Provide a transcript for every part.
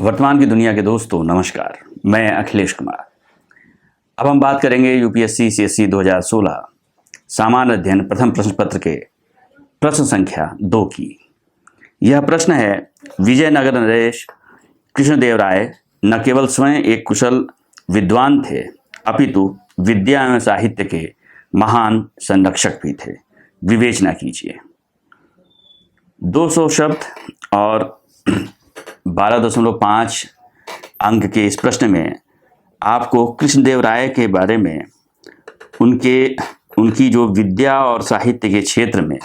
वर्तमान की दुनिया के दोस्तों नमस्कार, मैं अखिलेश कुमार। अब हम बात करेंगे यूपीएससी सीएससी 2016 सामान्य अध्ययन प्रथम प्रश्न पत्र के प्रश्न संख्या 2 की। यह प्रश्न है, विजयनगर नरेश कृष्णदेवराय न केवल स्वयं एक कुशल विद्वान थे अपितु विद्या एवं साहित्य के महान संरक्षक भी थे। विवेचना कीजिए। 200 शब्द और 12.5 अंक के इस प्रश्न में आपको कृष्णदेवराय के बारे में उनकी जो विद्या और साहित्य के क्षेत्र में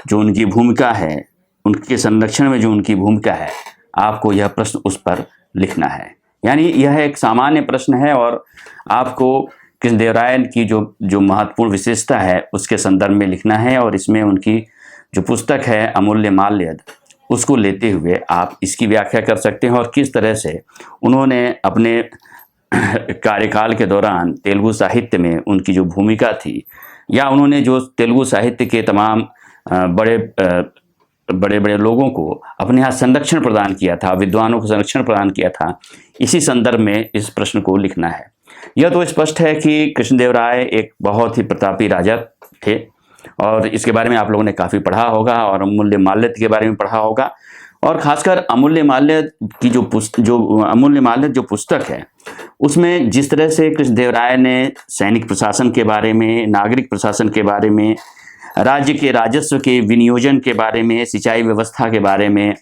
जो उनकी भूमिका है, उनके संरक्षण में जो उनकी भूमिका है, आपको यह प्रश्न उस पर लिखना है। यानी यह एक सामान्य प्रश्न है और आपको कृष्णदेवराय की जो महत्वपूर्ण विशेषता है उसके संदर्भ में लिखना है और इसमें उनकी जो पुस्तक है अमूल्य माल्यद, उसको लेते हुए आप इसकी व्याख्या कर सकते हैं और किस तरह से उन्होंने अपने कार्यकाल के दौरान तेलुगु साहित्य में उनकी जो भूमिका थी या उन्होंने जो तेलुगु साहित्य के तमाम बड़े बड़े लोगों को अपने यहाँ संरक्षण प्रदान किया था, विद्वानों को संरक्षण प्रदान किया था, इसी संदर्भ में इस प्रश्न को लिखना है। यह तो स्पष्ट है कि कृष्णदेवराय एक बहुत ही प्रतापी राजा थे और इसके बारे में आप लोगों ने काफ़ी पढ़ा होगा और अमूल्य माल्यद के बारे में पढ़ा होगा। और खासकर अमूल्य माल्यद की अमूल्य माल्यद जो पुस्तक है उसमें जिस तरह से कृष्णदेवराय ने सैनिक प्रशासन के बारे में, नागरिक प्रशासन के बारे में, राज्य के राजस्व के विनियोजन के बारे में, सिंचाई व्यवस्था के बारे में,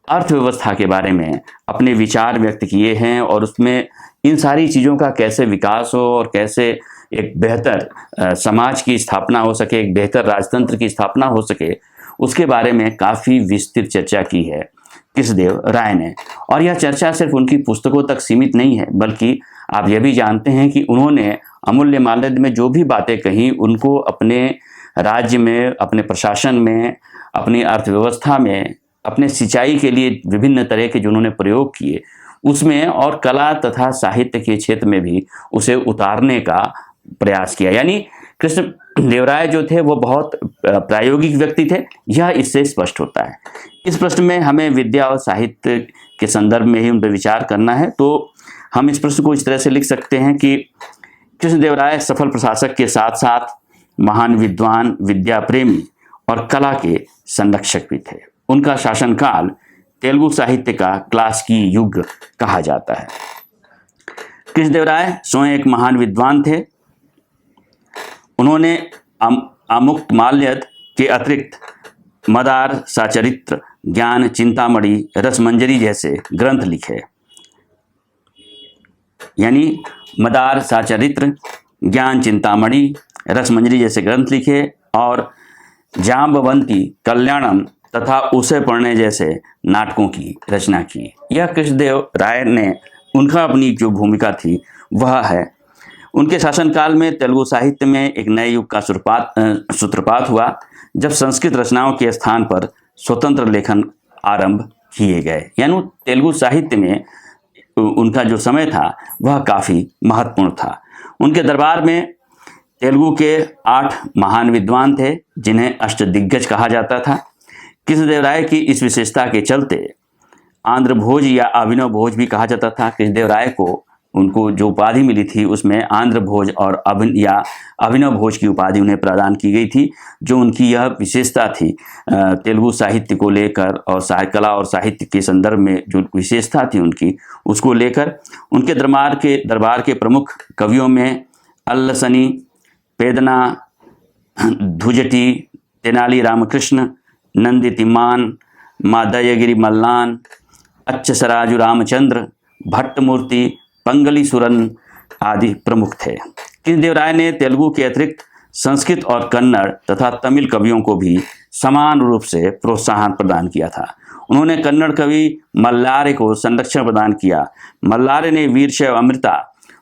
अर्थव्यवस्था के बारे में अपने विचार व्यक्त किए हैं और उसमें इन सारी चीज़ों का कैसे विकास हो और कैसे एक बेहतर समाज की स्थापना हो सके, एक बेहतर राजतंत्र की स्थापना हो सके, उसके बारे में काफ़ी विस्तृत चर्चा की है कृष्णदेवराय ने। और यह चर्चा सिर्फ उनकी पुस्तकों तक सीमित नहीं है, बल्कि आप यह भी जानते हैं कि उन्होंने अमूल्य माल्यद में जो भी बातें कही उनको अपने राज्य में, अपने प्रशासन में, अपनी अर्थव्यवस्था में, अपने सिंचाई के लिए विभिन्न तरह के जो उन्होंने प्रयोग किए उसमें और कला तथा साहित्य के क्षेत्र में भी उसे उतारने का प्रयास किया। यानी कृष्णदेवराय जो थे वो बहुत प्रायोगिक व्यक्ति थे, यह इससे स्पष्ट होता है। इस प्रश्न में हमें विद्या और साहित्य के संदर्भ में ही उन पर विचार करना है, तो हम इस प्रश्न को इस तरह से लिख सकते हैं कि कृष्णदेवराय सफल प्रशासक के साथ साथ महान विद्वान, विद्या प्रेमी और कला के संरक्षक भी थे। उनका शासनकाल तेलुगु साहित्य का क्लासिकी युग कहा जाता है। कृष्णदेवराय स्वयं एक महान विद्वान थे। उन्होंने अमुक्त माल्यद के अतिरिक्त मदार, सचरित्र, ज्ञान चिंतामणि, रसमंजरी जैसे ग्रंथ लिखे। यानी मदार, सचरित्र, ज्ञान चिंतामणि, रसमंजरी जैसे ग्रंथ लिखे और जाम्बवंती, कल्याणम तथा उसे पढ़ने जैसे नाटकों की रचना की। यह कृष्णदेवराय ने उनका अपनी जो भूमिका थी वह है। उनके शासनकाल में तेलुगु साहित्य में एक नए युग का सूत्रपात हुआ जब संस्कृत रचनाओं के स्थान पर स्वतंत्र लेखन आरंभ किए गए। यानी तेलुगु साहित्य में उनका जो समय था वह काफ़ी महत्वपूर्ण था। उनके दरबार में तेलुगु के 8 महान विद्वान थे जिन्हें अष्टदिग्गज कहा जाता था। कृष्णदेवराय की इस विशेषता के चलते आंध्र भोज या अभिनव भोज भी कहा जाता था। कृष्णदेवराय को उनको जो उपाधि मिली थी उसमें आंध्र भोज और अभिनव भोज की उपाधि उन्हें प्रदान की गई थी। जो उनकी यह विशेषता थी तेलुगु साहित्य को लेकर और कला और साहित्य के संदर्भ में जो विशेषता थी उनकी, उसको लेकर उनके दरबार के प्रमुख कवियों में अल्लसनी, पेदना, धुजटी, तेनाली रामकृष्ण, नंदी तिम्मान, मादयगिरी मल्लान, अच्छसराजु रामचंद्र, भट्टमूर्ति, पंगली सुरन आदि प्रमुख थे। कृष्णदेवराय ने तेलुगु के अतिरिक्त संस्कृत और कन्नड़ तथा तमिल कवियों को भी समान रूप से प्रोत्साहन प्रदान किया था। उन्होंने कन्नड़ कवि मल्लारे को संरक्षण प्रदान किया। मल्लारे ने वीरशैव अमृता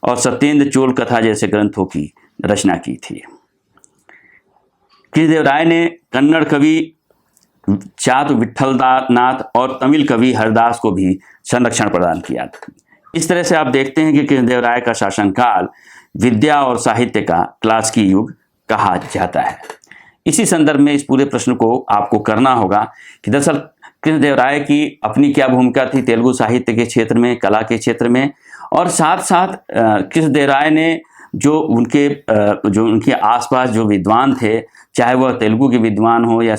और सत्येंद्र चोल कथा जैसे ग्रंथों की रचना की थी। कृष्णदेवराय ने कन्नड़ कवि चातु विठलनाथ और तमिल कवि हरदास को भी संरक्षण प्रदान किया। इस तरह से आप देखते हैं कि कृष्णदेवराय का शासनकाल विद्या और साहित्य का क्लासिकी युग कहा जाता है। इसी संदर्भ में इस पूरे प्रश्न को आपको करना होगा कि दरअसल कृष्णदेव राय की अपनी क्या भूमिका थी तेलुगु साहित्य के क्षेत्र में, कला के क्षेत्र में, और साथ साथ कृष्णदेव राय ने जो उनके आसपास जो विद्वान थे, चाहे वह तेलुगु के विद्वान हो या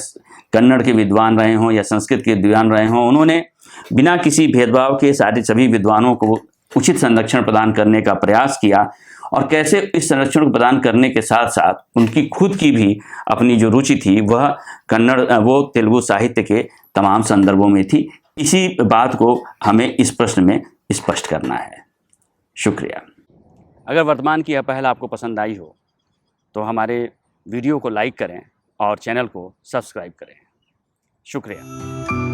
कन्नड़ के विद्वान रहे हों या संस्कृत के विद्वान रहे हों, उन्होंने बिना किसी भेदभाव के सभी विद्वानों को उचित संरक्षण प्रदान करने का प्रयास किया। और कैसे इस संरक्षण को प्रदान करने के साथ साथ उनकी खुद की भी अपनी जो रुचि थी वह वो तेलुगु साहित्य के तमाम संदर्भों में थी। इसी बात को हमें इस प्रश्न में स्पष्ट करना है। शुक्रिया। अगर वर्तमान की यह पहल आपको पसंद आई हो तो हमारे वीडियो को लाइक करें और चैनल को सब्सक्राइब करें। शुक्रिया।